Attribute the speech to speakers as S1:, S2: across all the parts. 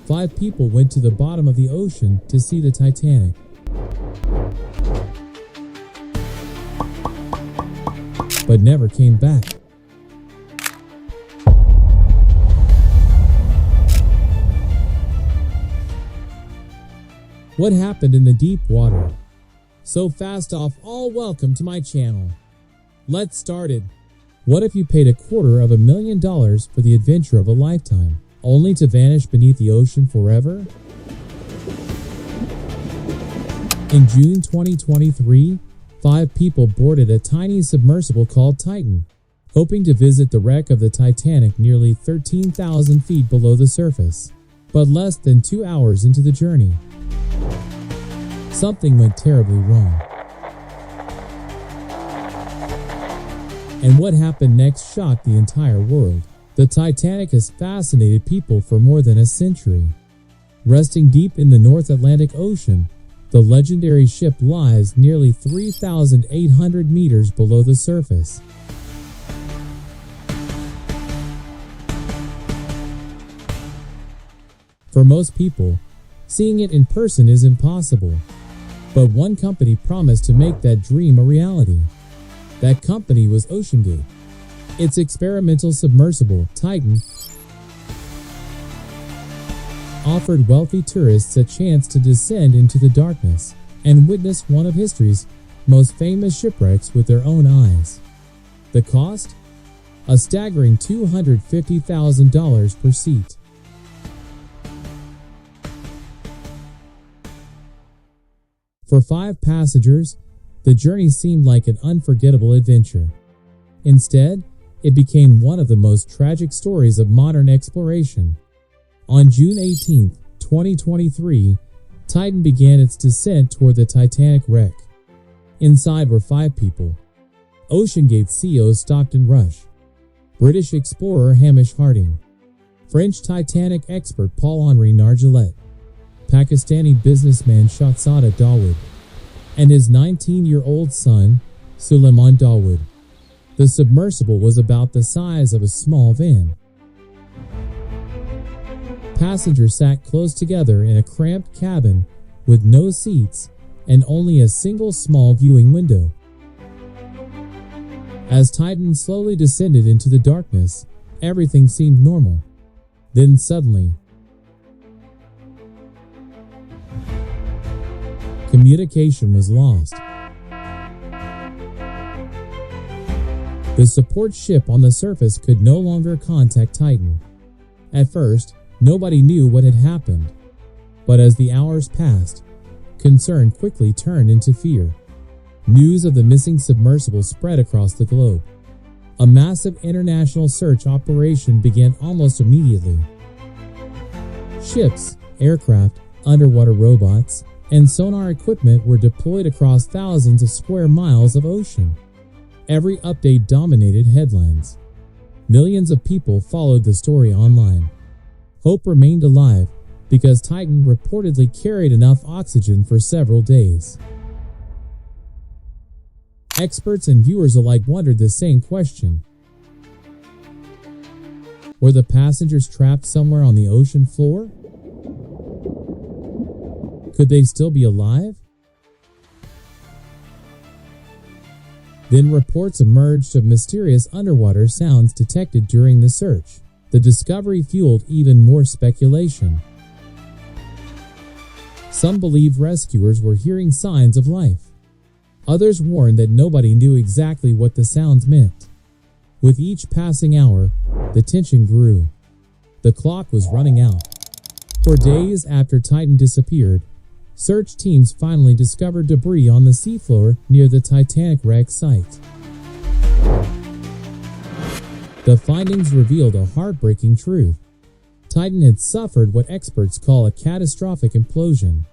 S1: 5 people went to the bottom of the ocean to see the Titanic. But never came back. What happened in the deep water? So fast off, all welcome to my channel. Let's start it. What if you paid $250,000 for the adventure of a lifetime, only to vanish beneath the ocean forever? In June 2023, 5 people boarded a tiny submersible called Titan, hoping to visit the wreck of the Titanic nearly 13,000 feet below the surface. But less than 2 hours into the journey, something went terribly wrong. And what happened next shocked the entire world. The Titanic has fascinated people for more than a century. Resting deep in the North Atlantic Ocean, the legendary ship lies nearly 3,800 meters below the surface. For most people, seeing it in person is impossible. But one company promised to make that dream a reality. That company was OceanGate. Its experimental submersible, Titan, offered wealthy tourists a chance to descend into the darkness and witness one of history's most famous shipwrecks with their own eyes. The cost? A staggering $250,000 per seat. For 5 passengers, the journey seemed like an unforgettable adventure. Instead, it became one of the most tragic stories of modern exploration. On June 18, 2023, Titan began its descent toward the Titanic wreck. Inside were 5 people: OceanGate CEO Stockton Rush, British explorer Hamish Harding, French Titanic expert Paul-Henri Nargeolet, Pakistani businessman Shahzada Dawood, and his 19-year-old son, Suleiman Dawood. The submersible was about the size of a small van. Passengers sat close together in a cramped cabin with no seats and only a single small viewing window. As Titan slowly descended into the darkness, everything seemed normal. Then suddenly, communication was lost. The support ship on the surface could no longer contact Titan. At first, nobody knew what had happened. But as the hours passed, concern quickly turned into fear. News of the missing submersible spread across the globe. A massive international search operation began almost immediately. Ships, aircraft, underwater robots, and sonar equipment were deployed across thousands of square miles of ocean. Every update dominated headlines. Millions of people followed the story online. Hope remained alive because Titan reportedly carried enough oxygen for several days. Experts and viewers alike wondered the same question. Were the passengers trapped somewhere on the ocean floor? Could they still be alive? Then reports emerged of mysterious underwater sounds detected during the search. The discovery fueled even more speculation. Some believed rescuers were hearing signs of life. Others warned that nobody knew exactly what the sounds meant. With each passing hour, the tension grew. The clock was running out. For days after Titan disappeared, search teams finally discovered debris on the seafloor near the Titanic wreck site. The findings revealed a heartbreaking truth. Titan had suffered what experts call a catastrophic implosion.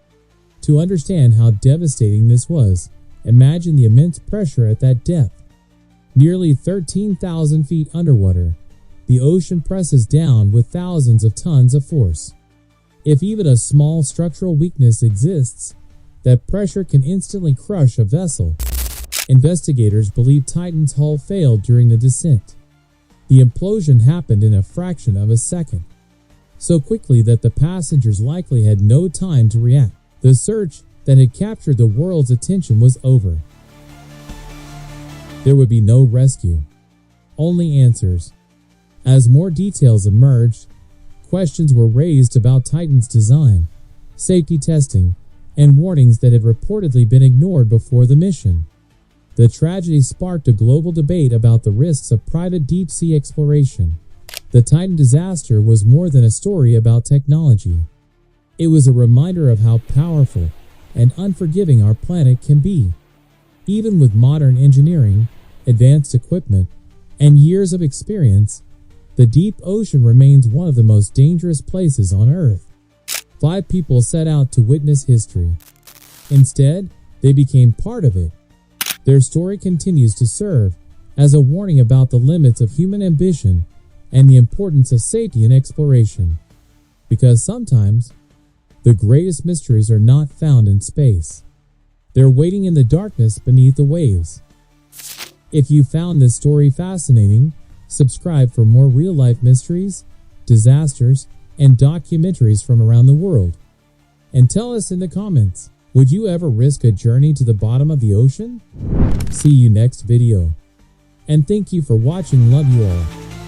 S1: To understand how devastating this was, imagine the immense pressure at that depth. Nearly 13,000 feet underwater, the ocean presses down with thousands of tons of force. If even a small structural weakness exists, that pressure can instantly crush a vessel. Investigators believe Titan's hull failed during the descent. The implosion happened in a fraction of a second. so quickly that the passengers likely had no time to react. The search that had captured the world's attention was over. There would be no rescue, only answers. As more details emerged, questions were raised about Titan's design, safety testing, and warnings that had reportedly been ignored before the mission. The tragedy sparked a global debate about the risks of private deep-sea exploration. The Titan disaster was more than a story about technology. It was a reminder of how powerful and unforgiving our planet can be. Even with modern engineering, advanced equipment, and years of experience, the deep ocean remains one of the most dangerous places on Earth. 5 people set out to witness history. Instead, they became part of it. Their story continues to serve as a warning about the limits of human ambition and the importance of safety in exploration. Because sometimes, the greatest mysteries are not found in space. They're waiting in the darkness beneath the waves. If you found this story fascinating, subscribe for more real-life mysteries, disasters, and documentaries from around the world. And tell us in the comments, would you ever risk a journey to the bottom of the ocean? See you next video. And thank you for watching. Love you all.